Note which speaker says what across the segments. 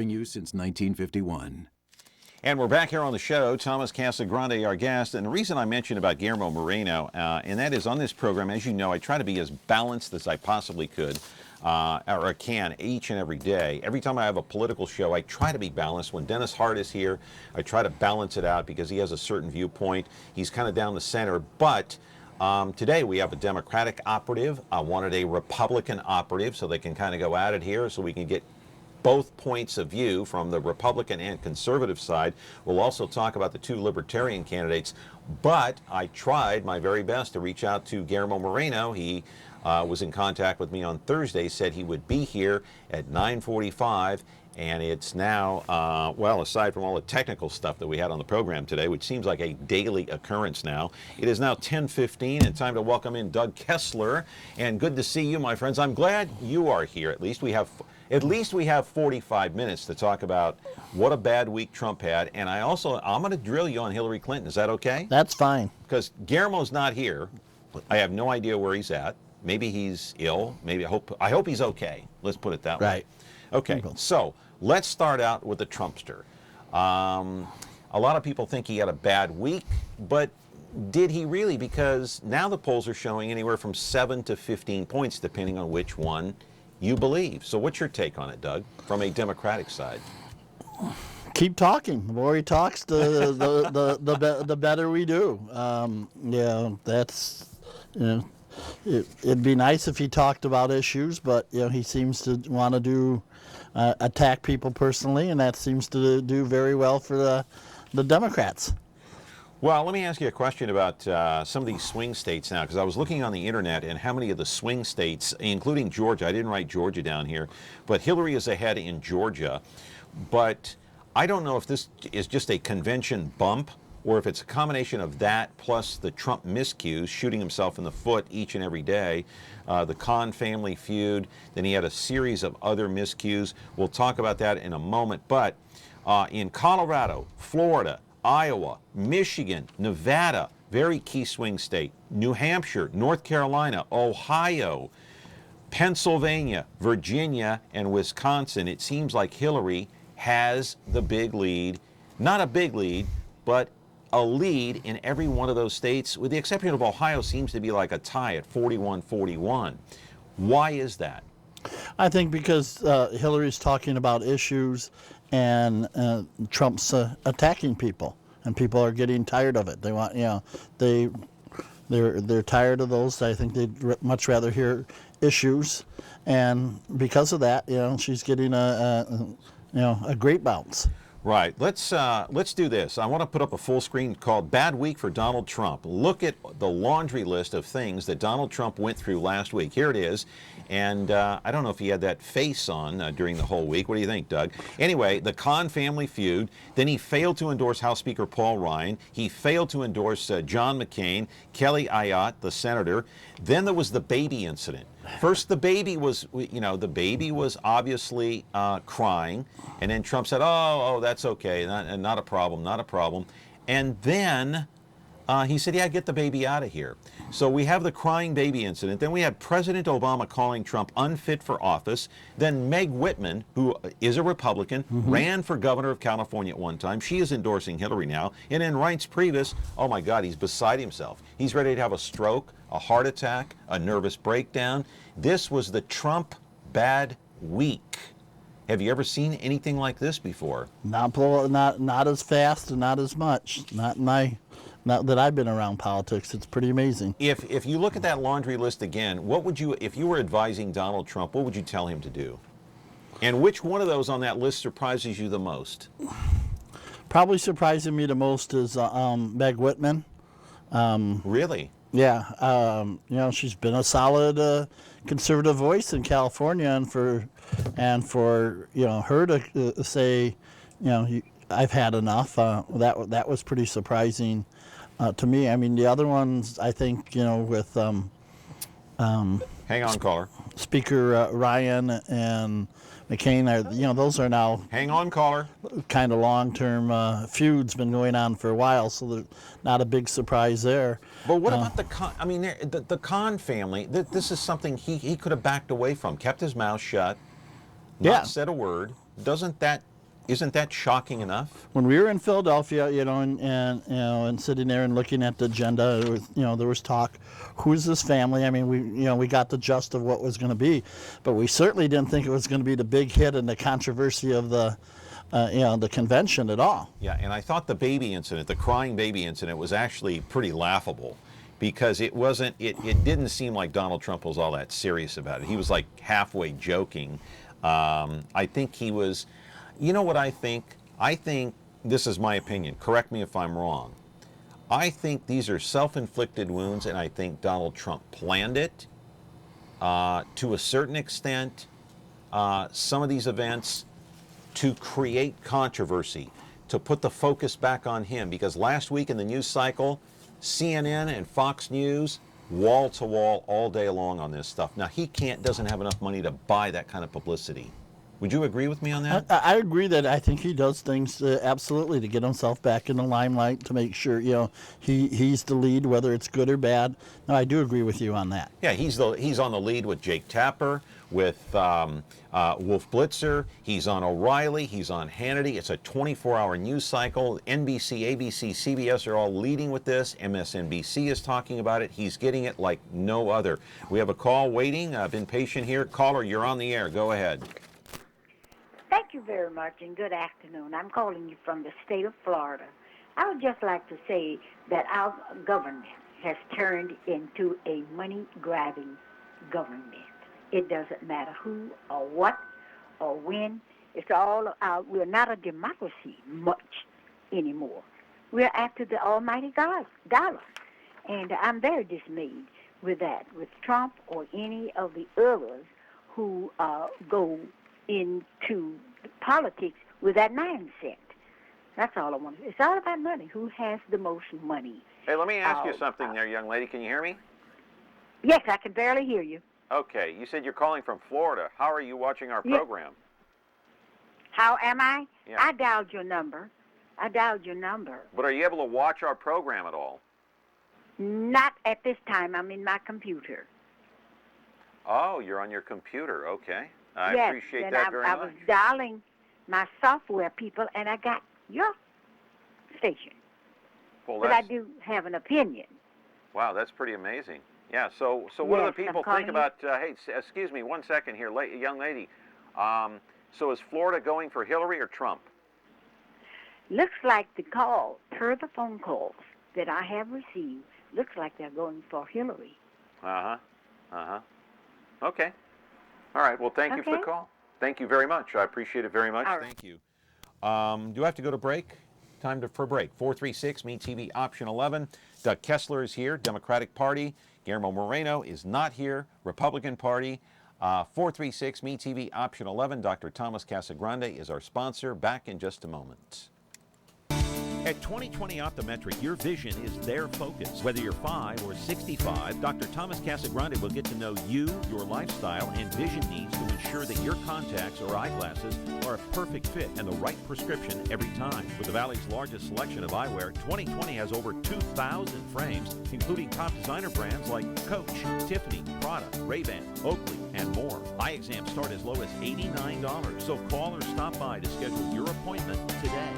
Speaker 1: you since 1951.
Speaker 2: And we're back here on the show. Thomas Casagrande, our guest. And the reason I mentioned about Guillermo Moreno, and that is on this program, as you know, I try to be as balanced as I possibly could, or I can, each and every day. Every time I have a political show, I try to be balanced. When Dennis Hart is here, I try to balance it out because he has a certain viewpoint. He's kind of down the center. But today we have a Democratic operative. I wanted a Republican operative so they can kind of go at it here so we can get both points of view from the Republican and conservative side. We'll also talk about the two Libertarian candidates, but I tried my very best to reach out to Guillermo Moreno. He was in contact with me on Thursday, said he would be here at 9:45, and it's now, well, aside from all the technical stuff that we had on the program today, which seems like a daily occurrence now, it is now 10:15 and time to welcome in Doug Kessler. And good to see you, my friends. I'm glad you are here. At least we have 45 minutes to talk about what a bad week Trump had. And I'm going to drill you on Hillary Clinton. Is that okay?
Speaker 3: That's fine.
Speaker 2: Because Guillermo's not here. I have no idea where he's at. Maybe he's ill. Maybe I hope he's okay. Let's put it that way.
Speaker 3: Right.
Speaker 2: Okay. So let's start out with the Trumpster. A lot of people think he had a bad week, but did he really? Because now the polls are showing anywhere from 7 to 15 points, depending on which one you believe. So what's your take on it, Doug, from a Democratic side?
Speaker 3: Keep talking. The more he talks, the better we do. Yeah, that's, it'd be nice if he talked about issues, but he seems to want to attack people personally, and that seems to do very well for the Democrats.
Speaker 2: Well, let me ask you a question about some of these swing states now, because I was looking on the internet and how many of the swing states, including Georgia, I didn't write Georgia down here, but Hillary is ahead in Georgia. But I don't know if this is just a convention bump or if it's a combination of that plus the Trump miscues, shooting himself in the foot each and every day, the Khan family feud, then he had a series of other miscues. We'll talk about that in a moment. But in Colorado, Florida, Iowa, Michigan, Nevada, very key swing state, New Hampshire, North Carolina, Ohio, Pennsylvania, Virginia, and Wisconsin, it seems like Hillary has the big lead. Not a big lead, but a lead in every one of those states, with the exception of Ohio, seems to be like a tie at 41-41. Why is that?
Speaker 3: I think because Hillary's talking about issues and Trump's attacking people, and people are getting tired of it. They want, they're tired of those. I think they'd much rather hear issues, and because of that, she's getting a great bounce.
Speaker 2: Right. Let's do this. I want to put up a full screen called Bad Week for Donald Trump. Look at the laundry list of things that Donald Trump went through last week. Here it is. And I don't know if he had that face on during the whole week. What do you think, Doug? Anyway, the Khan family feud. Then he failed to endorse House Speaker Paul Ryan. He failed to endorse John McCain, Kelly Ayotte, the senator. Then there was the baby incident. First, the baby was obviously crying, and then Trump said, "Oh, that's okay, not a problem, not a problem." And then he said, "Yeah, get the baby out of here." So we have the crying baby incident. Then we had President Obama calling Trump unfit for office. Then Meg Whitman, who is a Republican, ran for governor of California at one time. She is endorsing Hillary now. And then Reince Priebus, oh my God, he's beside himself. He's ready to have a stroke, a heart attack, a nervous breakdown. This was the Trump bad week. Have you ever seen anything like this before?
Speaker 3: Not as fast and not as much. Not that I've been around politics. It's pretty amazing.
Speaker 2: If you look at that laundry list again, what would you, if you were advising Donald Trump, what would you tell him to do? And which one of those on that list surprises you the most?
Speaker 3: Probably surprising me the most is Meg Whitman.
Speaker 2: Really?
Speaker 3: Yeah. She's been a solid conservative voice in California, and for her to say, I've had enough. That was pretty surprising to me. I mean, the other ones, I think, with
Speaker 2: hang on, caller.
Speaker 3: Speaker Ryan and McCain are, those are now
Speaker 2: hang on, caller.
Speaker 3: Kind of long-term feuds been going on for a while, so there's not a big surprise there.
Speaker 2: But what about the Khan? I mean, the Khan family. This is something he could have backed away from, kept his mouth shut, not said a word. Doesn't that Isn't that shocking enough?
Speaker 3: When we were in Philadelphia, and sitting there and looking at the agenda, there was talk, who's this family? I mean, we got the gist of what was going to be, but we certainly didn't think it was going to be the big hit and the controversy of the convention at all.
Speaker 2: Yeah, and I thought the baby incident, the crying baby incident, was actually pretty laughable, because it didn't seem like Donald Trump was all that serious about it. He was like halfway joking. I think he was. You know what I think? I think, this is my opinion, correct me if I'm wrong, I think these are self-inflicted wounds, and I think Donald Trump planned it to a certain extent, some of these events, to create controversy, to put the focus back on him, because last week in the news cycle, CNN and Fox News, wall to wall all day long on this stuff. Now, he doesn't have enough money to buy that kind of publicity. Would you agree with me on that?
Speaker 3: I agree that I think he does things absolutely to get himself back in the limelight, to make sure he's the lead, whether it's good or bad. No, I do agree with you on that.
Speaker 2: Yeah, he's on the lead with Jake Tapper, with Wolf Blitzer. He's on O'Reilly. He's on Hannity. It's a 24-hour news cycle. NBC, ABC, CBS are all leading with this. MSNBC is talking about it. He's getting it like no other. We have a call waiting. I've been patient here. Caller, you're on the air. Go ahead.
Speaker 4: Thank you very much, and good afternoon. I'm calling you from the state of Florida. I would just like to say that our government has turned into a money-grabbing government. It doesn't matter who or what or when. It's all out. We're not a democracy much anymore. We're after the almighty dollar. And I'm very dismayed with that, with Trump or any of the others who go into politics with that mindset. That's all I want. It's all about money. Who has the most money?
Speaker 2: Hey, let me ask you something there, young lady. Can you hear me?
Speaker 4: Yes, I can barely hear you.
Speaker 2: Okay. You said you're calling from Florida. How are you watching our program?
Speaker 4: How am I?
Speaker 2: Yeah.
Speaker 4: I dialed your number.
Speaker 2: But are you able to watch our program at all?
Speaker 4: Not at this time. I'm in my computer.
Speaker 2: Oh, you're on your computer. Okay. I
Speaker 4: yes,
Speaker 2: appreciate
Speaker 4: and
Speaker 2: that very much.
Speaker 4: I was dialing my software people, and I got your station.
Speaker 2: Well,
Speaker 4: but I do have an opinion.
Speaker 2: Wow, that's pretty amazing. Yeah, so what do the people think about, hey, excuse me, 1 second here, young lady. So is Florida going for Hillary or Trump?
Speaker 4: Looks like per the phone calls that I have received, looks like they're going for Hillary.
Speaker 2: Okay. All right. Well, thank you for the call. Thank you very much. I appreciate it very much.
Speaker 4: All right.
Speaker 2: Thank you. Do I have to go to break? Time for a break. 436 MeTV option 11. Doug Kessler is here, Democratic Party. Guillermo Moreno is not here, Republican Party. 436 MeTV option 11. Dr. Thomas Casagrande is our sponsor. Back in just a moment. At 2020 Optometric, your vision is their focus. Whether you're 5 or 65, Dr. Thomas Casagrande will get to know you, your lifestyle, and vision needs to ensure that your contacts or eyeglasses are a perfect fit and the right prescription every time. With the Valley's largest selection of eyewear, 2020 has over 2,000 frames, including top designer brands like Coach, Tiffany, Prada, Ray-Ban, Oakley, and more. Eye exams start as low as $89, so call or stop by to schedule your appointment today.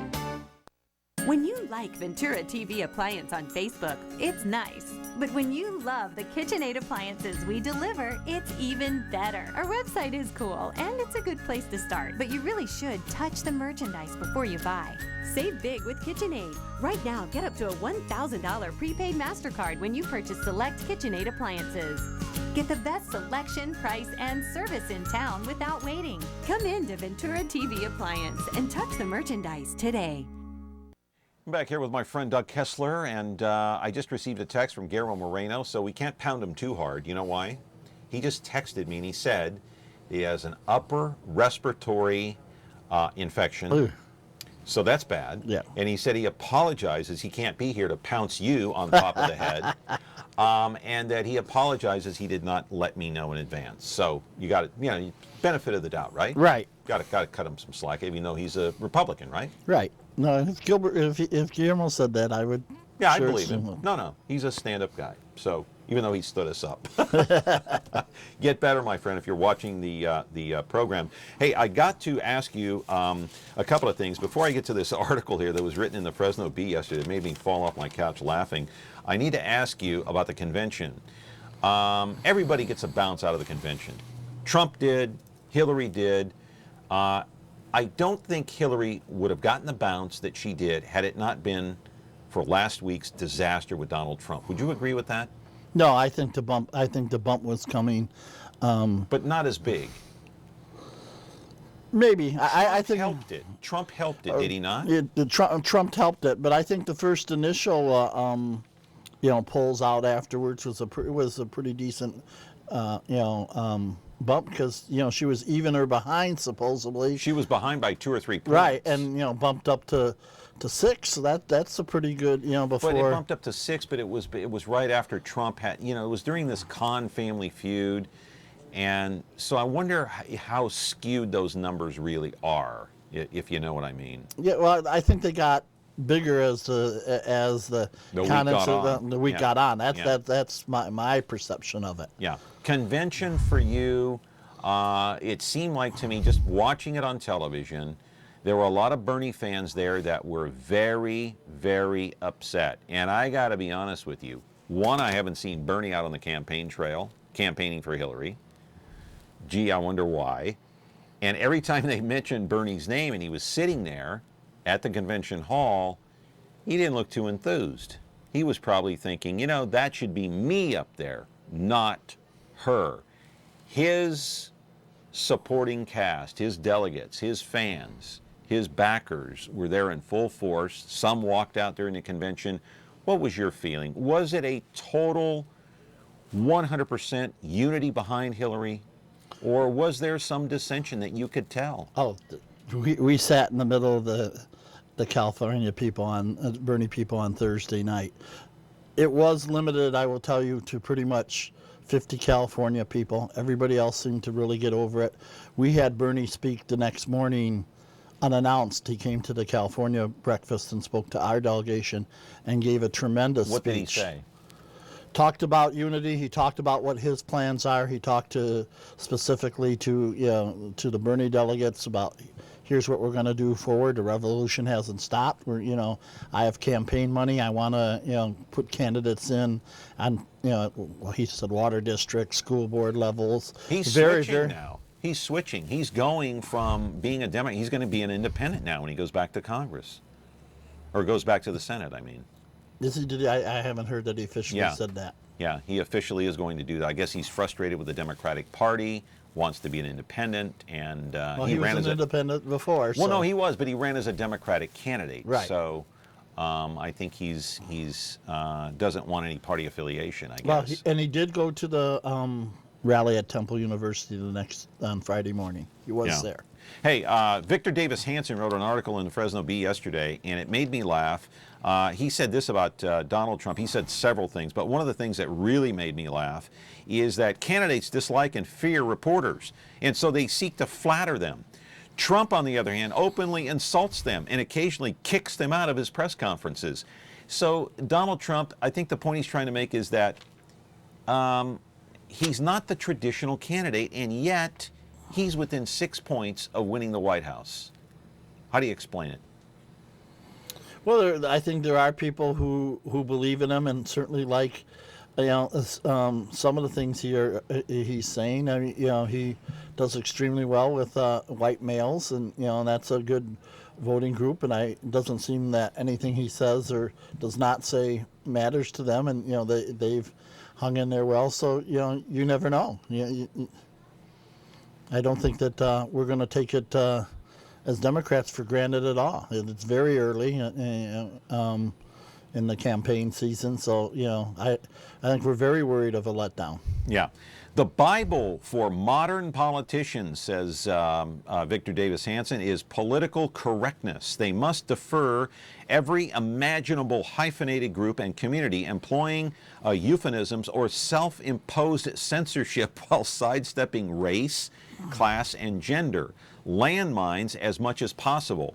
Speaker 5: When you like Ventura TV Appliance on Facebook, it's nice. But when you love the KitchenAid appliances we deliver, it's even better. Our website is cool, and it's a good place to start. But you really should touch the merchandise before you buy. Save big with KitchenAid. Right now, get up to a $1,000 prepaid MasterCard when you purchase select KitchenAid appliances. Get the best selection, price, and service in town without waiting. Come in to Ventura TV Appliance and touch the merchandise today.
Speaker 2: I'm back here with my friend Doug Kessler, and I just received a text from Guillermo Moreno, so we can't pound him too hard. You know why? He just texted me, and he said he has an upper respiratory infection.
Speaker 3: Ooh.
Speaker 2: So that's bad.
Speaker 3: Yeah.
Speaker 2: And he said he apologizes. He can't be here to pounce you on top of the head. And that he apologizes he did not let me know in advance. So you got it, benefit of the doubt, right?
Speaker 3: Right.
Speaker 2: Got to cut him some slack, even though he's a Republican, right?
Speaker 3: Right. No, if Guillermo said that, I would
Speaker 2: Yeah, I
Speaker 3: shirts
Speaker 2: believe him.
Speaker 3: and-
Speaker 2: No, he's a stand-up guy. So even though he stood us up, get better, my friend, if you're watching the program. Hey, I got to ask you a couple of things before I get to this article here that was written in the Fresno Bee yesterday. It made me fall off my couch laughing. I need to ask you about the convention. Everybody gets a bounce out of the convention. Trump did. Hillary did. I don't think Hillary would have gotten the bounce that she did had it not been for last week's disaster with Donald Trump. Would you agree with that?
Speaker 3: No, I think the bump was coming.
Speaker 2: But not as big.
Speaker 3: Maybe I think
Speaker 2: Helped it. Trump helped it, did he not?
Speaker 3: Trump helped it, but I think the first initial polls out afterwards was a pretty decent bump because she was even or behind supposedly.
Speaker 2: She was behind by 2 or 3 points.
Speaker 3: Right, and bumped up to 6. So that's a pretty good before.
Speaker 2: But it bumped up to 6, but it was right after Trump had it was during this Khan family feud, and so I wonder how skewed those numbers really are, if you know what I mean.
Speaker 3: Yeah, well, I think they got bigger as the week got on. That's my perception of it.
Speaker 2: Yeah, convention for you. It seemed like to me, just watching it on television, there were a lot of Bernie fans there that were very, very upset. And I got to be honest with you. One, I haven't seen Bernie out on the campaign trail campaigning for Hillary. Gee, I wonder why. And every time they mentioned Bernie's name and he was sitting there at the convention hall, he didn't look too enthused. He was probably thinking, that should be me up there, not her. His supporting cast, his delegates, his fans, his backers were there in full force. Some walked out during the convention. What was your feeling? Was it a total 100% unity behind Hillary, or was there some dissension that you could tell?
Speaker 3: Oh, we sat in the middle of the California people Bernie people on Thursday night. It was limited, I will tell you, to pretty much 50 California people. Everybody else seemed to really get over it. We had Bernie speak the next morning unannounced. He came to the California breakfast and spoke to our delegation and gave a tremendous speech.
Speaker 2: What did he say?
Speaker 3: Talked about unity. He talked about what his plans are. He talked specifically to the Bernie delegates about here's what we're going to do forward. The revolution hasn't stopped. I have campaign money. I want to put candidates in on he said water districts, school board levels.
Speaker 2: He's switching now. He's switching. He's going from being a Democrat. He's going to be an independent now when he goes back to Congress, or goes back to the Senate. I mean.
Speaker 3: I haven't heard that he officially said that.
Speaker 2: Yeah, he officially is going to do that. I guess he's frustrated with the Democratic Party, wants to be an independent, and
Speaker 3: he ran as an independent before.
Speaker 2: Well, no, he was, but he ran as a Democratic candidate.
Speaker 3: Right.
Speaker 2: So I think he's doesn't want any party affiliation, I guess.
Speaker 3: Well, and he did go to the rally at Temple University on Friday morning. He was there.
Speaker 2: Hey, Victor Davis Hanson wrote an article in the Fresno Bee yesterday, and it made me laugh. He said this about Donald Trump. He said several things, but one of the things that really made me laugh is that candidates dislike and fear reporters, and so they seek to flatter them. Trump, on the other hand, openly insults them and occasionally kicks them out of his press conferences. So Donald Trump, I think the point he's trying to make is that he's not the traditional candidate, and yet he's within 6 points of winning the White House. How do you explain it?
Speaker 3: Well, I think there are people who believe in him and certainly like, some of the things he's saying. I mean, he does extremely well with white males, and that's a good voting group. And it doesn't seem that anything he says or does not say matters to them. And they've hung in there well. So you never know. I don't think that we're going to take it as Democrats for granted at all. It's very early in the campaign season, so I think we're very worried of a letdown.
Speaker 2: Yeah. The Bible for modern politicians, says Victor Davis Hanson, is political correctness. They must defer every imaginable hyphenated group and community, employing euphemisms or self-imposed censorship while sidestepping race, class, and gender. Landmines as much as possible.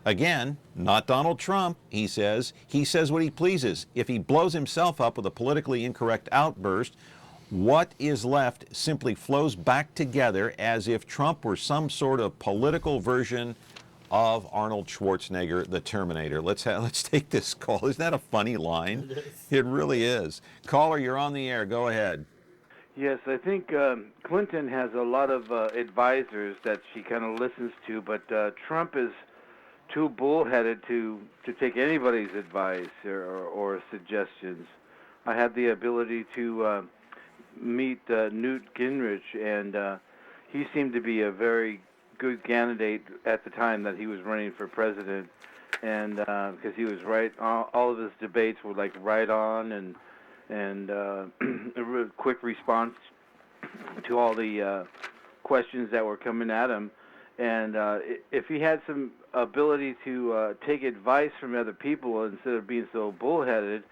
Speaker 2: Again, not Donald Trump, he says. He says what he pleases. If he blows himself up with a politically incorrect outburst, what is left simply flows back together as if Trump were some sort of political version of Arnold Schwarzenegger, the Terminator. Let's take this call. Isn't that a funny line? It is. It really is. Caller, you're on the air. Go ahead.
Speaker 6: Yes, I think Clinton has a lot of advisors that she kind of listens to, but Trump is too bullheaded to take anybody's advice or suggestions. I had the ability to meet Newt Gingrich, and he seemed to be a very good candidate at the time that he was running for president, and because he was right, all of his debates were like right on, and a real quick response to all the questions that were coming at him. And if he had some ability to take advice from other people instead of being so bullheaded,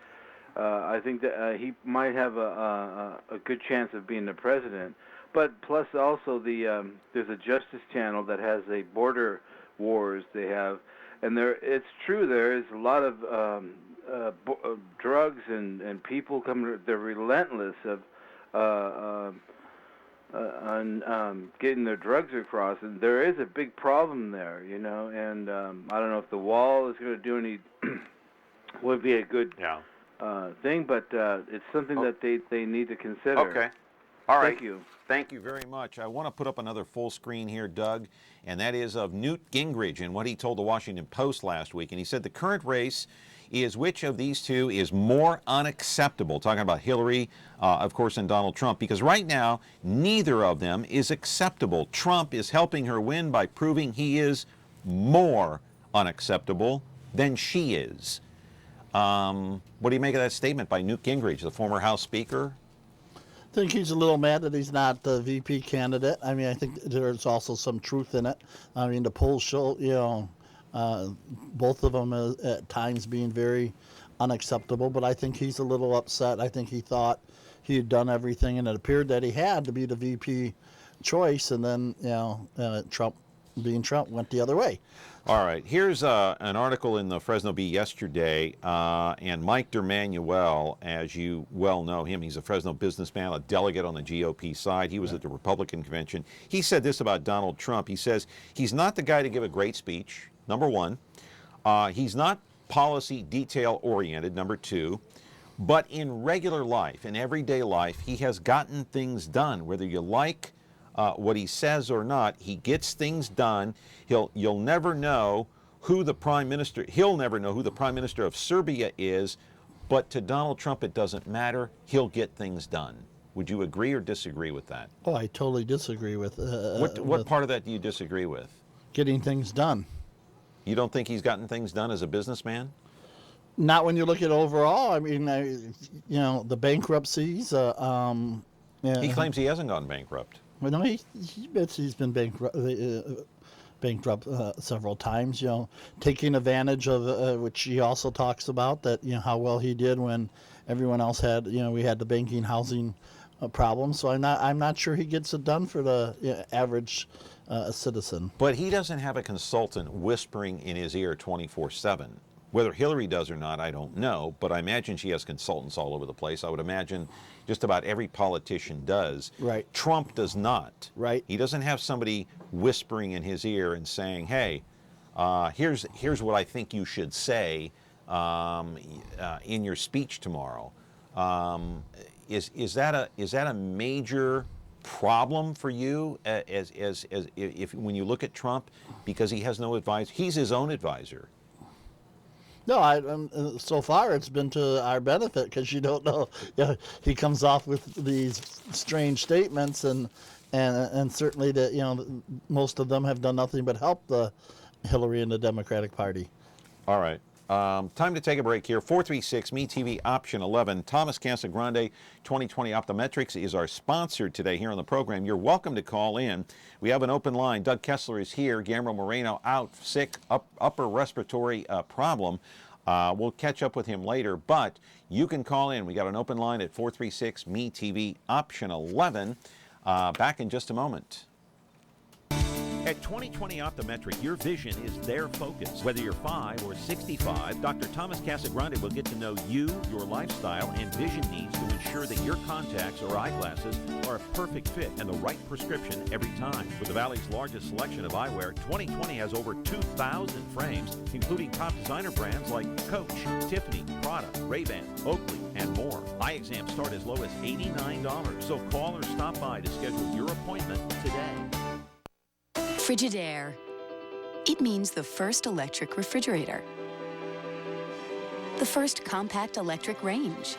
Speaker 6: I think that he might have a good chance of being the president. But plus also there's a Justice Channel that has a border wars they have, and it's true there is a lot of drugs and people coming. They're relentless on getting their drugs across, and there is a big problem there, you know. And I don't know if the wall is going to do any. Would be a good thing, but it's something that they need to consider.
Speaker 2: Okay. All right.
Speaker 6: Thank you.
Speaker 2: Thank you very much. I want to put up another full screen here, Doug, and that is of Newt Gingrich and what he told the Washington Post last week. And he said the current race is which of these two is more unacceptable, talking about Hillary, of course, and Donald Trump, because right now, neither of them is acceptable. Trump is helping her win by proving he is more unacceptable than she is. What do you make of that statement by Newt Gingrich, the former House Speaker?
Speaker 3: I think he's a little mad that he's not the VP candidate. I mean, I think there's also some truth in it. I mean, the polls show, you know, both of them at times being very unacceptable, but I think he's a little upset. I think he thought he had done everything, and it appeared that he had to be the VP choice, and then, you know, Trump, being Trump, went the other way.
Speaker 2: All right, here's an article in the Fresno Bee yesterday, and Mike DeManuel, as you well know him, he's a Fresno businessman, a delegate on the GOP side. He was at the Republican convention. He said this about Donald Trump. He says he's not the guy to give a great speech, number one. He's not policy detail oriented, number two. But in regular life, in everyday life, he has gotten things done, whether you like what he says or not. He gets things done. You'll never know who the prime minister. He'll never know who the prime minister of Serbia is. But to Donald Trump, it doesn't matter. He'll get things done. Would you agree or disagree with that?
Speaker 3: Oh, I totally disagree with.
Speaker 2: What part of that do you disagree with?
Speaker 3: Getting things done.
Speaker 2: You don't think he's gotten things done as a businessman?
Speaker 3: Not when you look at overall. I mean, you know, the bankruptcies.
Speaker 2: He claims he hasn't gone bankrupt.
Speaker 3: Well, no, he admits he's been bankrupt several times. You know, taking advantage of which he also talks about that. You know how well he did when everyone else had. You know, we had the banking housing problem. So I'm not sure he gets it done for the average citizen.
Speaker 2: But he doesn't have a consultant whispering in his ear 24/7. Whether Hillary does or not, I don't know, but I imagine she has consultants all over the place. I would imagine just about every politician does.
Speaker 3: Right.
Speaker 2: Trump does not.
Speaker 3: Right.
Speaker 2: He doesn't have somebody whispering in his ear and saying, hey, here's what I think you should say in your speech tomorrow. Is that a major problem for you as if when you look at Trump, because he has no advisor? He's his own advisor.
Speaker 3: No, so far it's been to our benefit because you don't know. You know, he comes off with these strange statements, and certainly that, you know, most of them have done nothing but help the Hillary and the Democratic Party.
Speaker 2: All right. Time to take a break here. 436 MeTV option 11. Thomas Casagrande 2020 Optometrics is our sponsor today here on the program. You're welcome to call in. We have an open line. Doug Kessler is here. Guillermo Moreno out sick, upper respiratory problem. We'll catch up with him later, but you can call in. We got an open line at 436 MeTV option 11. Back in just a moment. At 2020 Optometric, your vision is their focus. Whether you're 5 or 65, Dr. Thomas Casagrande will get to know you, your lifestyle, and vision needs to ensure that your contacts or eyeglasses are a perfect fit and the right prescription every time. With the Valley's largest selection of eyewear, 2020 has over 2,000 frames, including top designer brands like Coach, Tiffany, Prada, Ray-Ban, Oakley, and more. Eye exams start as low as $89, so call or stop by to schedule your appointment today.
Speaker 7: Frigidaire. It means the first electric refrigerator. The first compact electric range.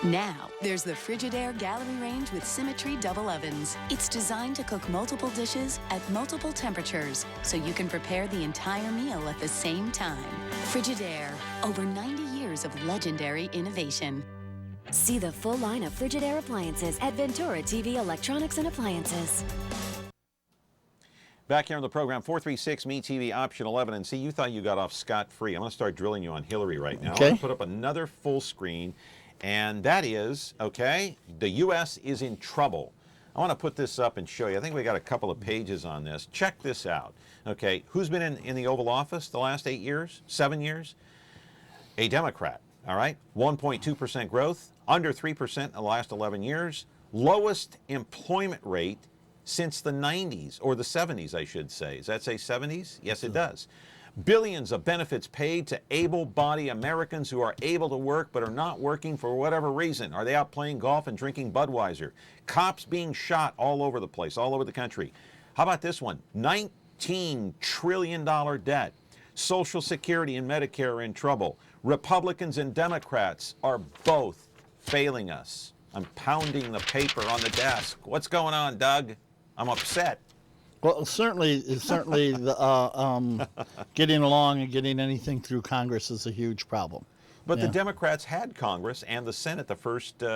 Speaker 7: Now, there's the Frigidaire Gallery Range with Symmetry double ovens. It's designed to cook multiple dishes at multiple temperatures, so you can prepare the entire meal at the same time. Frigidaire, over 90 years of legendary innovation.
Speaker 8: See the full line of Frigidaire appliances at Ventura TV Electronics and Appliances.
Speaker 2: Back here on the program, 436 Me TV option 11, and see, you thought you got off scot-free. I'm going to start drilling you on Hillary right now.
Speaker 3: Okay.
Speaker 2: I'm going to put up another full screen, and that is, okay, the U.S. is in trouble. I want to put this up and show you. I think we got a couple of pages on this. Check this out. Okay, who's been in the Oval Office the last 8 years, 7 years? A Democrat, all right? 1.2% growth, under 3% in the last 11 years, lowest employment rate since the 90s, or the 70s, I should say. Does that say 70s? Yes, it does. Billions of benefits paid to able-bodied Americans who are able to work but are not working for whatever reason. Are they out playing golf and drinking Budweiser? Cops being shot all over the place, all over the country. How about this one? $19 trillion debt. Social Security and Medicare are in trouble. Republicans and Democrats are both failing us. I'm pounding the paper on the desk. What's going on, Doug? I'm upset.
Speaker 3: Well, certainly, the, getting along and getting anything through Congress is a huge problem.
Speaker 2: But the Democrats had Congress and the Senate the first, what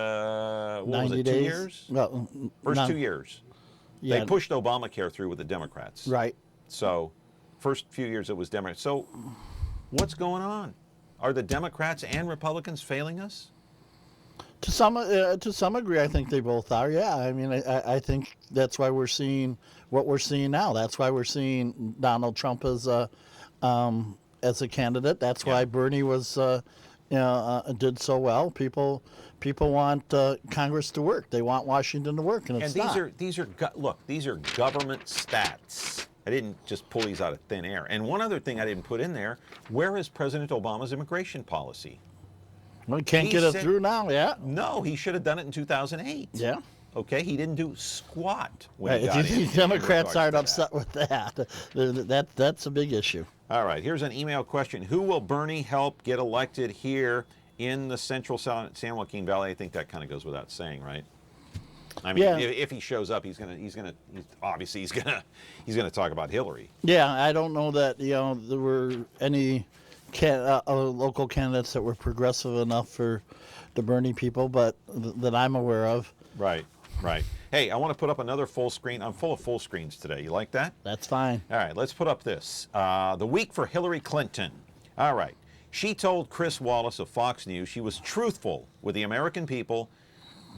Speaker 2: was
Speaker 3: 90
Speaker 2: it, 2
Speaker 3: days?
Speaker 2: years?
Speaker 3: Well,
Speaker 2: First 2 years.
Speaker 3: Yeah.
Speaker 2: They pushed Obamacare through with the Democrats.
Speaker 3: Right.
Speaker 2: So, first few years it was Democrats. So, what's going on? Are the Democrats and Republicans failing us?
Speaker 3: To some degree, I think they both are. Yeah, I mean, I think that's why we're seeing what we're seeing now. That's why we're seeing Donald Trump as a candidate. That's why Bernie was, did so well. People want Congress to work. They want Washington to work, and it's not.
Speaker 2: These are government stats. I didn't just pull these out of thin air. And one other thing I didn't put in there: where is President Obama's immigration policy?
Speaker 3: We can't get it through now, yeah.
Speaker 2: No, he should have done it in 2008.
Speaker 3: Yeah.
Speaker 2: Okay, he didn't do squat when he
Speaker 3: If
Speaker 2: got
Speaker 3: you
Speaker 2: in.
Speaker 3: think Democrats aren't upset with that's a big issue.
Speaker 2: All right, here's an email question. Who will Bernie help get elected here in the central San Joaquin Valley? I think that kind of goes without saying, right? I mean, if he shows up, he's obviously gonna talk about Hillary.
Speaker 3: Yeah, I don't know that there were any local candidates that were progressive enough for the Bernie people, but that I'm aware of.
Speaker 2: Right. Hey, I want to put up another full screen. I'm full of full screens today. You like that?
Speaker 3: That's fine.
Speaker 2: All right, let's put up this. The week for Hillary Clinton. All right. She told Chris Wallace of Fox News she was truthful with the American people,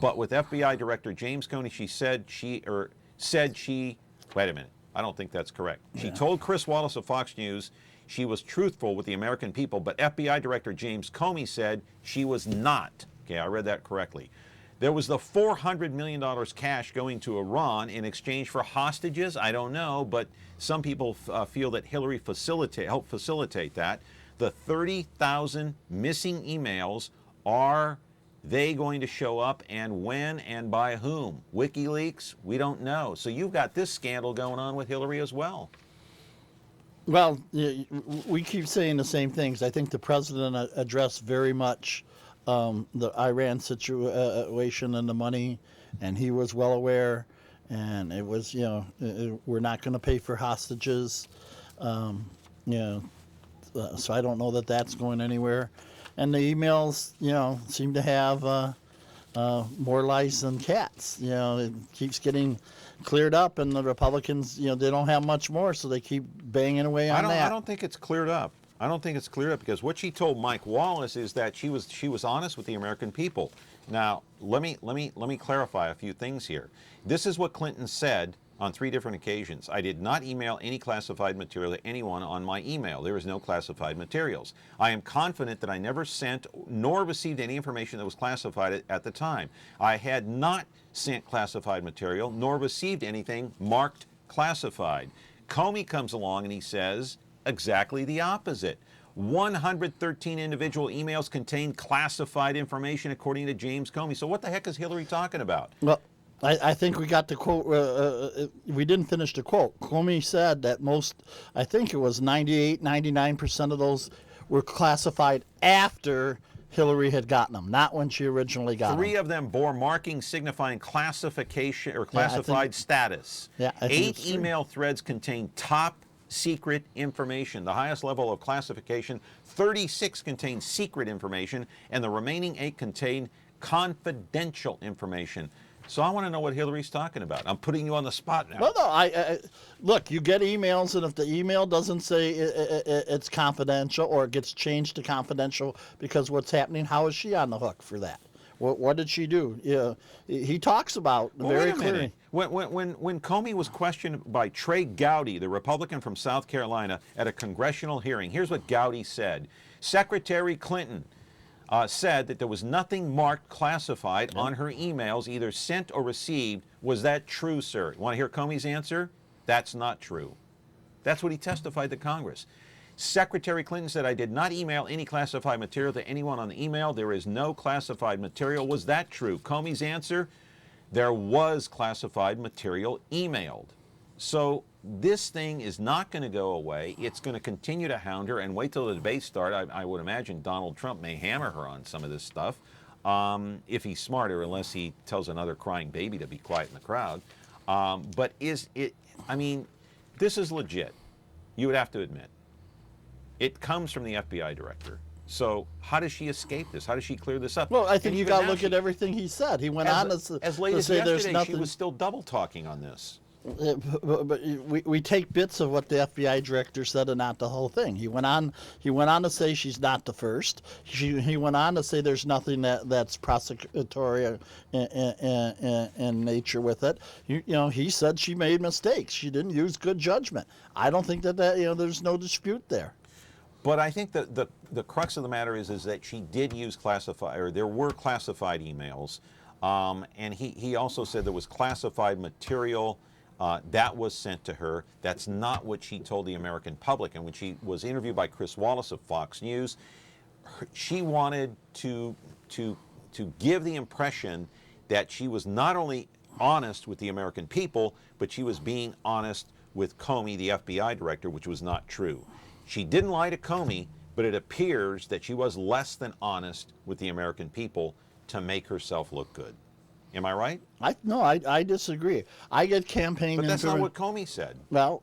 Speaker 2: but with FBI Director James Comey, she said she, wait a minute, I don't think that's correct. She told Chris Wallace of Fox News she was truthful with the American people, but FBI Director James Comey said she was not. Okay, I read that correctly. There was the $400 million cash going to Iran in exchange for hostages. I don't know, but some people feel that Hillary helped facilitate that. The 30,000 missing emails, are they going to show up, and when and by whom? WikiLeaks? We don't know. So you've got this scandal going on with Hillary as well.
Speaker 3: Well, we keep saying the same things. I think the president addressed very much the Iran situation and the money, and he was well aware. And it was, we're not going to pay for hostages. So I don't know that that's going anywhere. And the emails, seem to have more lies than cats. It keeps getting cleared up, and the Republicans, they don't have much more, so they keep banging away on that.
Speaker 2: I don't think it's cleared up. I don't think it's cleared up, because what she told Mike Wallace is that she was honest with the American people. Now, let me clarify a few things here. This is what Clinton said on 3 different occasions. I did not email any classified material to anyone on my email. There is no classified materials. I am confident that I never sent nor received any information that was classified at the time. I had not sent classified material nor received anything marked classified. Comey comes along and he says exactly the opposite. 113 individual emails contain classified information according to James Comey. So what the heck is Hillary talking about?
Speaker 3: Well, I think we got the quote. We didn't finish the quote. Comey said that I think it was 98, 99% of those were classified after Hillary had gotten them, not when she originally got them.
Speaker 2: 3 of them bore markings signifying classification or classified status.
Speaker 3: Yeah, I think
Speaker 2: 8
Speaker 3: it's 3.
Speaker 2: email threads contain top secret information, the highest level of classification. 36 contain secret information, and the remaining 8 contain confidential information. So I want to know what Hillary's talking about. I'm putting you on the spot now.
Speaker 3: Well, no, look, you get emails, and if the email doesn't say it's confidential or it gets changed to confidential because what's happening, how is she on the hook for that? What did she do? Yeah, he talks about very clearly.
Speaker 2: When Comey was questioned by Trey Gowdy, the Republican from South Carolina, at a congressional hearing, here's what Gowdy said. Secretary Clinton said that there was nothing marked classified on her emails, either sent or received. Was that true, sir? Want to hear Comey's answer? That's not true. That's what he testified to Congress. Secretary Clinton said, I did not email any classified material to anyone on the email. There is no classified material. Was that true? Comey's answer, there was classified material emailed. So this thing is not going to go away. It's going to continue to hound her, and wait till the debates start. I would imagine Donald Trump may hammer her on some of this stuff if he's smarter, unless he tells another crying baby to be quiet in the crowd. But I mean, this is legit. You would have to admit. It comes from the FBI director. So how does she escape this? How does she clear this up?
Speaker 3: Well, I think
Speaker 2: And
Speaker 3: you
Speaker 2: even
Speaker 3: got to
Speaker 2: now
Speaker 3: look at everything he said. He went on
Speaker 2: as late
Speaker 3: to
Speaker 2: as
Speaker 3: say there's
Speaker 2: yesterday,
Speaker 3: nothing.
Speaker 2: she was still double talking on this.
Speaker 3: But we take bits of what the FBI director said and not the whole thing. He went on to say she's not the first. He went on to say there's nothing that's prosecutorial in nature with it. He said she made mistakes. She didn't use good judgment. I don't think that there's no dispute there.
Speaker 2: But I think that the crux of the matter is that she did use classified, or there were classified emails, and he also said there was classified material that was sent to her. That's not what she told the American public. And when she was interviewed by Chris Wallace of Fox News, she wanted to give the impression that she was not only honest with the American people, but she was being honest with Comey, the FBI director, which was not true. She didn't lie to Comey, but it appears that she was less than honest with the American people to make herself look good. Am I right?
Speaker 3: I disagree. I get campaign.
Speaker 2: But that's not what Comey said.
Speaker 3: Well,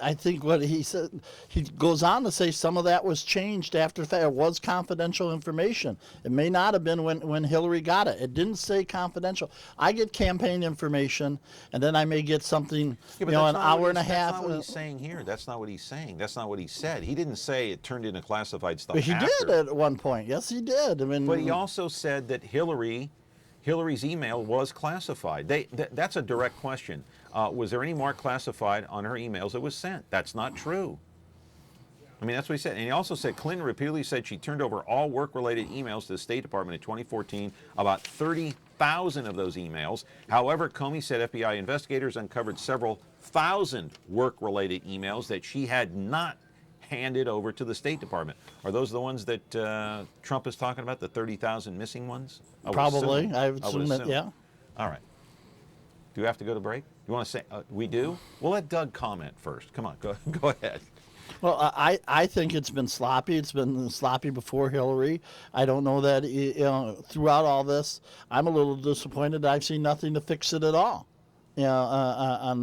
Speaker 3: I think what he said, he goes on to say some of that was changed after the fact. It was confidential information. It may not have been when Hillary got it. It didn't say confidential. I get campaign information, and then I may get something, an hour and a half.
Speaker 2: That's not what he's saying here. That's not what he's saying. That's not what he said. He didn't say it turned into classified stuff.
Speaker 3: But he did at one point. Yes, he did. I mean,
Speaker 2: but he also said that Hillary's email was classified. That's a direct question. Was there any mark classified on her emails that was sent? That's not true. I mean, that's what he said. And he also said Clinton repeatedly said she turned over all work-related emails to the State Department in 2014, about 30,000 of those emails. However, Comey said FBI investigators uncovered several thousand work-related emails that she had not handed over to the State Department. Are those the ones that Trump is talking about, the 30,000 missing ones?
Speaker 3: Probably. I would assume that, yeah.
Speaker 2: All right. Do we have to go to break? You want to say, we do? We'll let Doug comment first. Come on, go ahead.
Speaker 3: Well, I think it's been sloppy. It's been sloppy before Hillary. I don't know that, throughout all this, I'm a little disappointed I've seen nothing to fix it at all. On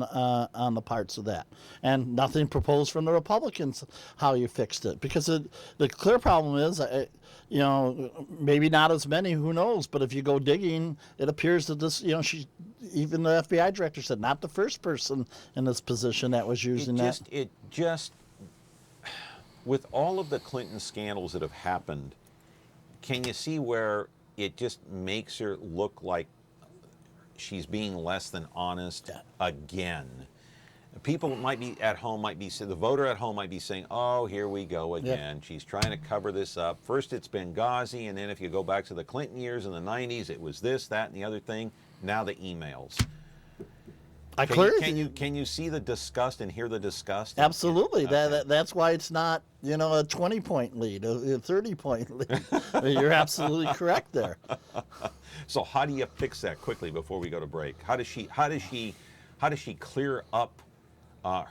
Speaker 3: the parts of that, and nothing proposed from the Republicans how you fixed it, because the clear problem is, maybe not as many, who knows, but if you go digging, it appears that this, even the FBI director said not the first person in this position that was using that.
Speaker 2: It just, with all of the Clinton scandals that have happened, can you see where it just makes her look like she's being less than honest again. People might be at home, the voter at home might be saying, oh, here we go again. Yeah. She's trying to cover this up. First it's Benghazi, and then if you go back to the Clinton years in the 90s, it was this, that, and the other thing. Now the emails. Can you see the disgust and hear the disgust?
Speaker 3: Absolutely. Okay. That's why it's not, a 20-point lead, a 30-point lead. You're absolutely correct there.
Speaker 2: So how do you fix that quickly before we go to break? How does she clear up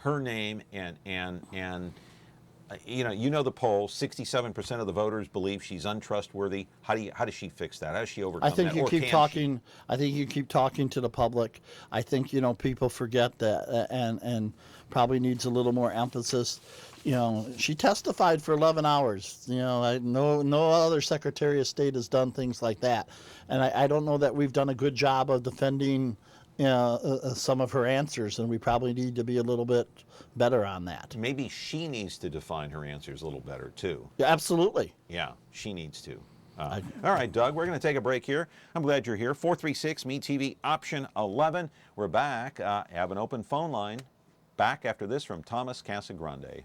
Speaker 2: her name and you know the poll, 67% of the voters believe she's untrustworthy. How does she fix that? How does she overcome that?
Speaker 3: I think you keep talking to the public. I think people forget that and probably needs a little more emphasis. She testified for 11 hours. No other Secretary of State has done things like that, and I don't know that we've done a good job of defending some of her answers, and we probably need to be a little bit better on that.
Speaker 2: Maybe she needs to define her answers a little better, too.
Speaker 3: Yeah, absolutely.
Speaker 2: Yeah, she needs to. All right, Doug, we're going to take a break here. I'm glad you're here. 436-ME-TV, option 11. We're back. Have an open phone line. Back after this from Thomas Casagrande.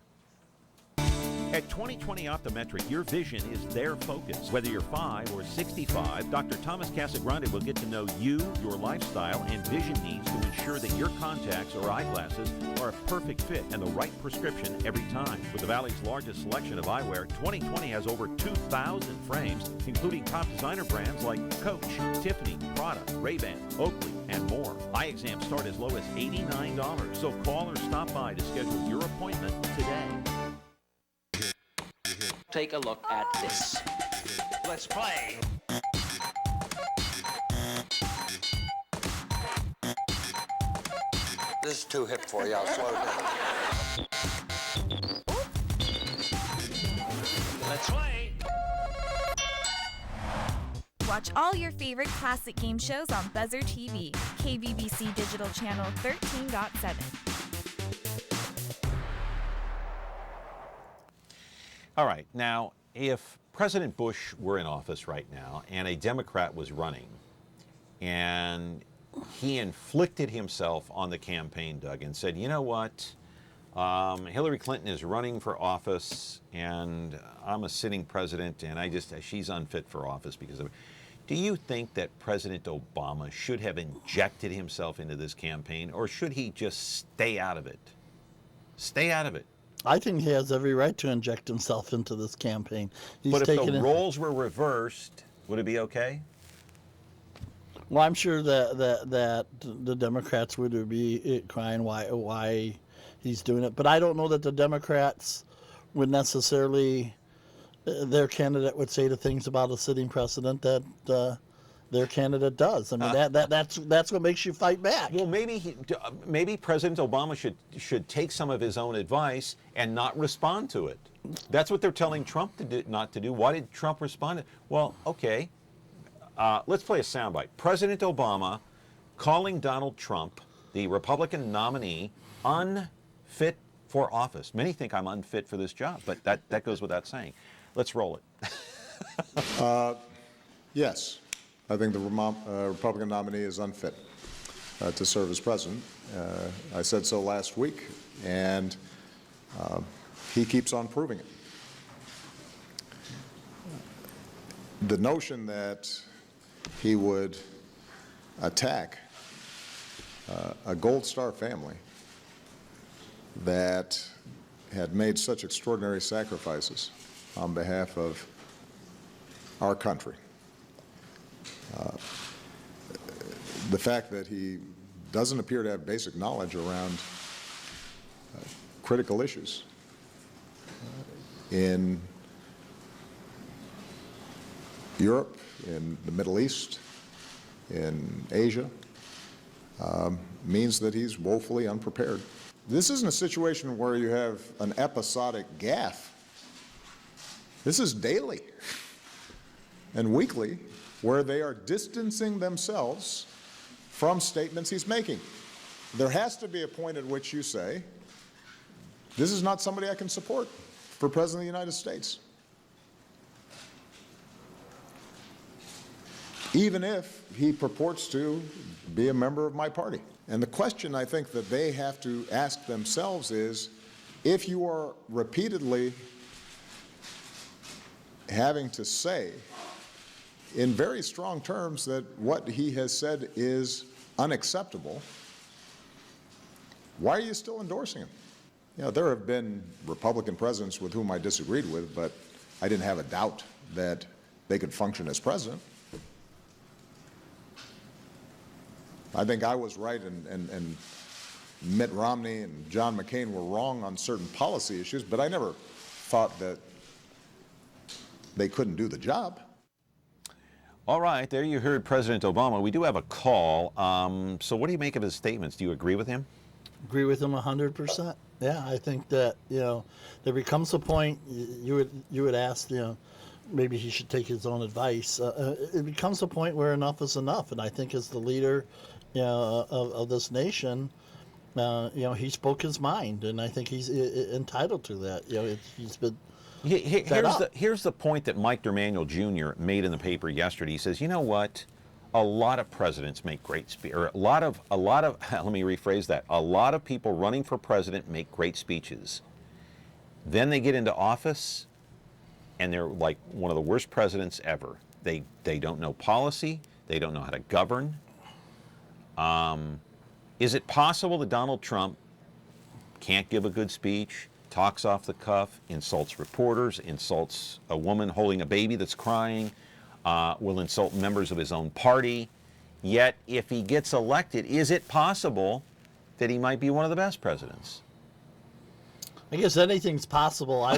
Speaker 2: At 20/20 Optometric, your vision is their focus. Whether you're 5 or 65, Dr. Thomas Casagrande will get to know you, your lifestyle, and vision needs to ensure that your contacts or eyeglasses are a perfect fit and the right prescription every time. With the Valley's largest selection of eyewear, 20/20 has over 2,000 frames, including top designer brands like Coach, Tiffany, Prada, Ray-Ban, Oakley, and more. Eye exams start as low as $89, so call or stop by to schedule your appointment today.
Speaker 9: Take a look at this. Let's play. This is too hip for you. I'll slow it down. Let's play.
Speaker 10: Watch all your favorite classic game shows on Buzzer TV, KVBC Digital Channel 13.7.
Speaker 2: All right. Now, if President Bush were in office right now and a Democrat was running and he inflicted himself on the campaign, Doug, and said, you know what, Hillary Clinton is running for office and I'm a sitting president and she's unfit for office because of it. Do you think that President Obama should have injected himself into this campaign, or should he just stay out of it? Stay out of it.
Speaker 3: I think he has every right to inject himself into this campaign.
Speaker 2: But if the roles were reversed, would it be okay?
Speaker 3: Well, I'm sure that the Democrats would be crying why he's doing it. But I don't know that the Democrats would necessarily, their candidate would say the things about a sitting president that their candidate does. I mean, that's what makes you fight back.
Speaker 2: Well, maybe President Obama should take some of his own advice and not respond to it. That's what they're telling Trump not to do. Why did Trump respond? Well, okay. Let's play a soundbite. President Obama calling Donald Trump, the Republican nominee, unfit for office. Many think I'm unfit for this job, but that goes without saying. Let's roll it.
Speaker 11: Yes. I think the Republican nominee is unfit to serve as president. I said so last week, and he keeps on proving it. The notion that he would attack a Gold Star family that had made such extraordinary sacrifices on behalf of our country. The fact that he doesn't appear to have basic knowledge around critical issues in Europe, in the Middle East, in Asia, means that he's woefully unprepared. This isn't a situation where you have an episodic gaffe. This is daily and weekly, where they are distancing themselves from statements he's making. There has to be a point at which you say, this is not somebody I can support for President of the United States. even if he purports to be a member of my party. And the question I think that they have to ask themselves is, if you are repeatedly having to say in very strong terms that what he has said is unacceptable, why are you still endorsing him? You know, there have been Republican presidents with whom I disagreed with, but I didn't have a doubt that they could function as president. I think I was right and Mitt Romney and John McCain were wrong on certain policy issues, but I never thought that they couldn't do the job.
Speaker 2: All right, there you heard President Obama. We do have a call. So what do you make of his statements? Do you agree with him?
Speaker 3: Agree with him 100%. Yeah, I think that, you know, there becomes a point you would ask, you know, maybe he should take his own advice. It becomes a point where enough is enough, and I think as the leader, you know, of this nation, you know, he spoke his mind, and I think he's entitled to that. You know, he's been.
Speaker 2: Here's the point that Mike Dermanuel Jr. made in the paper yesterday. He says, you know what? A lot of presidents make great speeches, or a lot of, let me rephrase that. A lot of people running for president make great speeches. Then they get into office, and they're like one of the worst presidents ever. They don't know policy. They don't know how to govern. Is it possible that Donald Trump can't give a good speech, talks off the cuff, insults reporters, insults a woman holding a baby that's crying, will insult members of his own party, yet if he gets elected, is it possible that he might be one of the best presidents?
Speaker 3: I guess anything's possible. I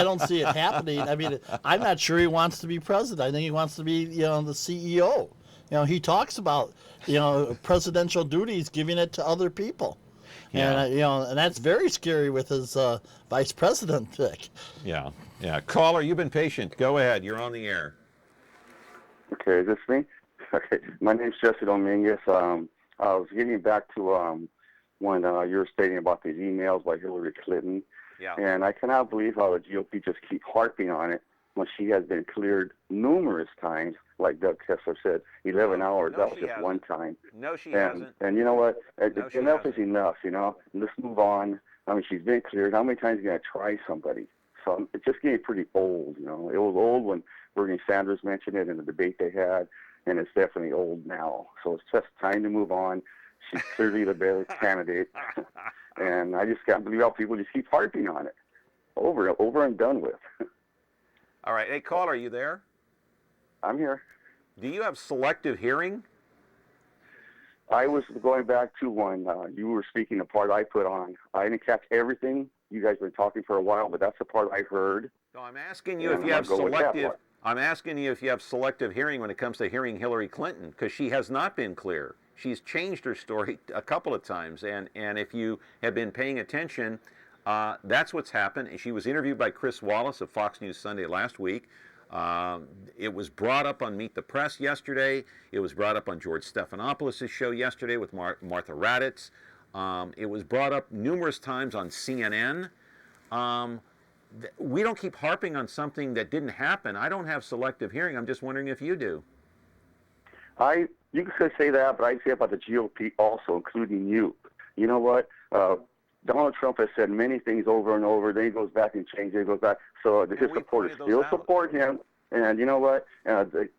Speaker 3: don't see it happening. I mean, I'm not sure he wants to be president. I think he wants to be, you know, the CEO. You know, he talks about, you know, presidential duties, giving it to other people. Yeah. And, you know, and that's very scary with his vice president pick.
Speaker 2: Yeah, yeah. Caller, you've been patient. Go ahead. You're on the air.
Speaker 12: Okay, is this me? Okay, my name's Jesse Dominguez. I was getting back to when you were stating about these emails by Hillary Clinton.
Speaker 2: Yeah.
Speaker 12: And I cannot believe how the GOP just keep harping on it when she has been cleared numerous times. Like Doug Kessler said, 11 hours.
Speaker 2: No,
Speaker 12: that was
Speaker 2: she
Speaker 12: just
Speaker 2: hasn't.
Speaker 12: one time.
Speaker 2: No, she
Speaker 12: and,
Speaker 2: hasn't.
Speaker 12: And you know what?
Speaker 2: No, she
Speaker 12: enough
Speaker 2: hasn't.
Speaker 12: is enough, you know. Let's move on. I mean, she's been cleared. How many times are you going to try somebody? So it's just getting pretty old, you know. It was old when Bernie Sanders mentioned it in the debate they had, and it's definitely old now. So it's just time to move on. She's clearly the better candidate. And I just can't believe how people just keep harping on it. Over and done with.
Speaker 2: All right. Hey, caller, are you there?
Speaker 12: I'm here.
Speaker 2: Do you have selective hearing?
Speaker 12: I was going back to when you were speaking the part I put on. I didn't catch everything. You guys been talking for a while, but that's the part I heard.
Speaker 2: No, I'm asking you if you have selective. I'm asking you if you have selective hearing when it comes to hearing Hillary Clinton, because she has not been clear. She's changed her story a couple of times, and if you have been paying attention, that's what's happened. She was interviewed by Chris Wallace of Fox News Sunday last week. It was brought up on Meet the Press yesterday. It was brought up on George Stephanopoulos' show yesterday with Martha Raddatz. It was brought up numerous times on CNN. We don't keep harping on something that didn't happen. I don't have selective hearing. I'm just wondering if you do.
Speaker 12: You could say that, but I say about the GOP also, including you. You know what? Donald Trump has said many things over and over. Then he goes back and changes. He goes back. So his supporters still support him. And you know what?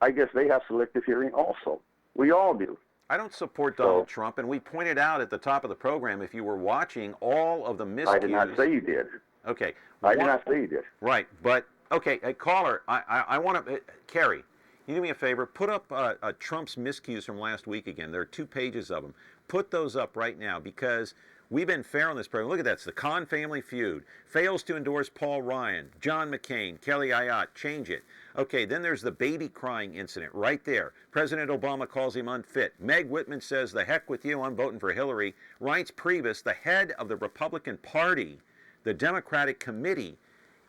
Speaker 12: I guess they have selective hearing also. We all do.
Speaker 2: I don't support Donald Trump, and we pointed out at the top of the program, if you were watching, all of the miscues.
Speaker 12: I did not say you did.
Speaker 2: Okay.
Speaker 12: I did not say you did.
Speaker 2: Right, but, okay, hey, caller, I want to, Carrie, you do me a favor, put up Trump's miscues from last week again. There are 2 pages of them. Put those up right now, because we've been fair on this program. Look at that. It's the Khan family feud. Fails to endorse Paul Ryan. John McCain. Kelly Ayotte. Change it. Okay, then there's the baby crying incident right there. President Obama calls him unfit. Meg Whitman says, the heck with you, I'm voting for Hillary. Reince Priebus, the head of the Republican Party, the Democratic Committee,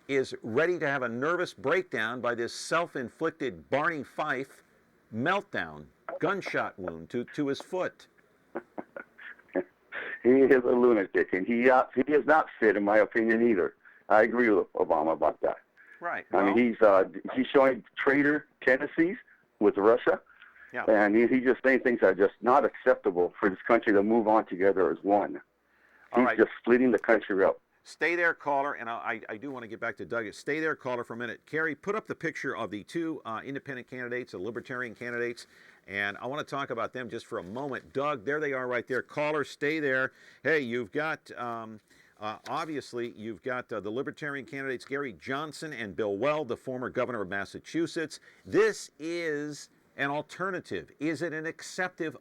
Speaker 2: is ready to have a nervous breakdown by this self-inflicted Barney Fife meltdown, gunshot wound to his foot.
Speaker 12: He is a lunatic, and he is not fit, in my opinion, either. I agree with Obama about that.
Speaker 2: Right.
Speaker 12: I mean, he's showing traitor tendencies with Russia,
Speaker 2: Yeah.
Speaker 12: And he's just saying things that are just not acceptable for this country to move on together as one.
Speaker 2: All
Speaker 12: He's
Speaker 2: right.
Speaker 12: just splitting the country up.
Speaker 2: Stay there, caller, and I do want to get back to Doug. Stay there, caller, for a minute. Carrie, put up the picture of the two independent candidates, the Libertarian candidates, and I want to talk about them just for a moment. Doug, there they are right there. Caller, stay there. Hey, you've got, obviously, you've got the Libertarian candidates, Gary Johnson and Bill Weld, the former governor of Massachusetts. This is an alternative. Is it an accepted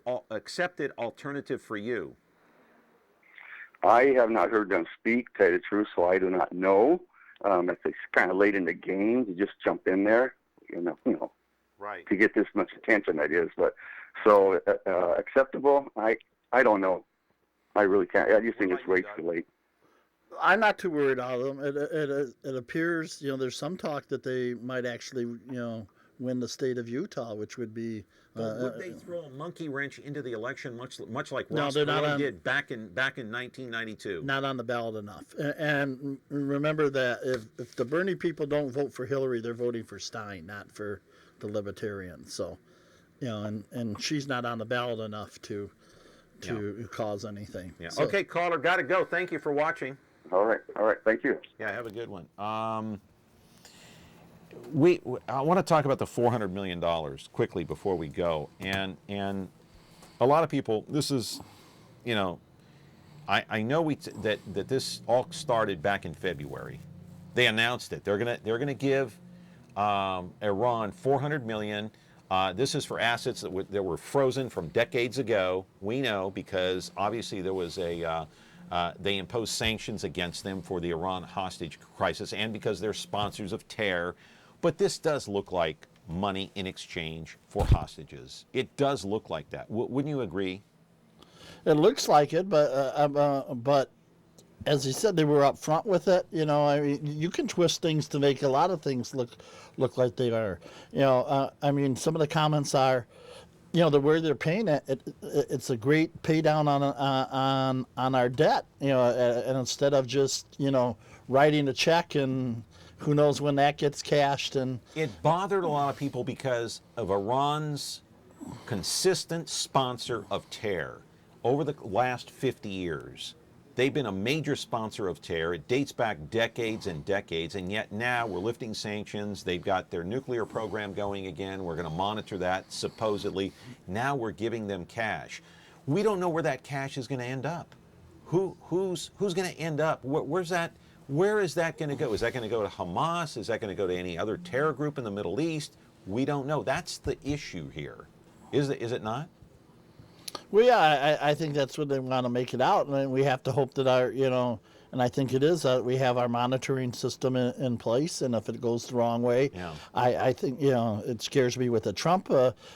Speaker 2: alternative for you?
Speaker 12: I have not heard them speak, to tell you the truth, so I do not know. It's kind of late in the game to just jump in there, you know,
Speaker 2: right,
Speaker 12: to get this much attention, that is. But so acceptable, I don't know. I really can't. I just think it's way too late.
Speaker 3: I'm not too worried about them. It appears, you know, there's some talk that they might actually, you know, win the state of Utah, which would be.
Speaker 2: Would they throw a monkey wrench into the election, much like
Speaker 3: No,
Speaker 2: Ross
Speaker 3: they're not
Speaker 2: Perot
Speaker 3: on-
Speaker 2: did back in 1992?
Speaker 3: Not on the ballot enough. And remember that if the Bernie people don't vote for Hillary, they're voting for Stein, not for the Libertarians. So, you know, and she's not on the ballot enough to cause anything.
Speaker 2: Yeah.
Speaker 3: So,
Speaker 2: Okay, caller, got to go. Thank you for watching.
Speaker 12: All right. Thank you.
Speaker 2: Yeah, have a good one. I want to talk about the $400 million quickly before we go. And a lot of people, this is, you know, I know that this all started back in February. They announced it. They're gonna give Iran $400 million. This is for assets that were frozen from decades ago. We know because obviously there was they imposed sanctions against them for the Iran hostage crisis and because they're sponsors of terror. But this does look like money in exchange for hostages. It does look like that. Wouldn't you agree?
Speaker 3: it looks like it, but as you said, they were up front with it. You know, I mean, you can twist things to make a lot of things look like they are. You know, I mean, some of the comments are, you know, the way they're paying it's a great pay down on our debt. You know, and instead of just, you know, writing a check and who knows when that gets cashed. And
Speaker 2: it bothered a lot of people because of Iran's consistent sponsor of terror over the last 50 years. They've been a major sponsor of terror. It dates back decades and decades, and yet now we're lifting sanctions. They've got their nuclear program going again. We're going to monitor that, supposedly. Now we're giving them cash. We don't know where that cash is going to end up. Who's going to end up? Where is that going to go? Is that going to go to Hamas? Is that going to go to any other terror group in the Middle East? We don't know. That's the issue here. Is it not?
Speaker 3: Well, yeah, I think that's what they want to make it out, and we have to hope that our, you know, and I think it is that we have our monitoring system in place, and if it goes the wrong way,
Speaker 2: yeah.
Speaker 3: I think, you know, it scares me with the Trump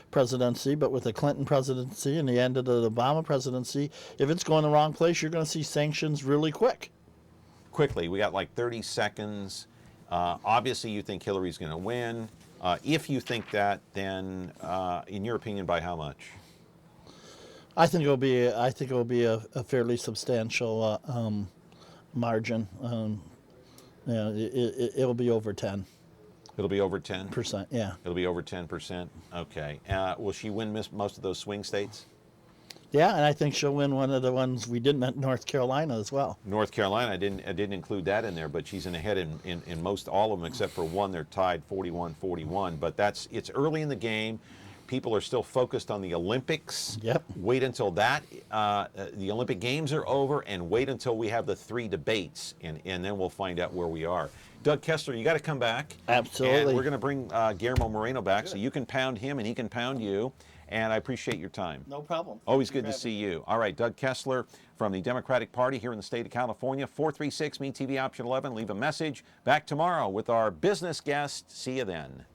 Speaker 3: presidency, but with the Clinton presidency and the end of the Obama presidency, if it's going the wrong place, you're going to see sanctions really quick.
Speaker 2: Quickly, we got like 30 seconds. Obviously, you think Hillary's going to win. If you think that, then, in your opinion, by how much?
Speaker 3: I think it will be a fairly substantial margin. Yeah, it'll be over 10.
Speaker 2: It'll be over 10%.
Speaker 3: Yeah.
Speaker 2: It'll be over 10%. Okay. Will she win most of those swing states?
Speaker 3: Yeah, and I think she'll win one of the ones we didn't at North Carolina as well.
Speaker 2: North Carolina, I didn't include that in there, but she's ahead in most all of them except for one. They're tied 41-41. But it's early in the game. People are still focused on the Olympics.
Speaker 3: Yep.
Speaker 2: Wait until the Olympic Games are over, and wait until we have the 3 debates, and then we'll find out where we are. Doug Kessler, you got to come back.
Speaker 3: Absolutely.
Speaker 2: And we're going to bring Guillermo Moreno back so you can pound him and he can pound you. And I appreciate your time.
Speaker 3: No problem.
Speaker 2: Always good to see you. All right, Doug Kessler from the Democratic Party here in the state of California. 436 Mean TV option 11. Leave a message. Back tomorrow with our business guest. See you then.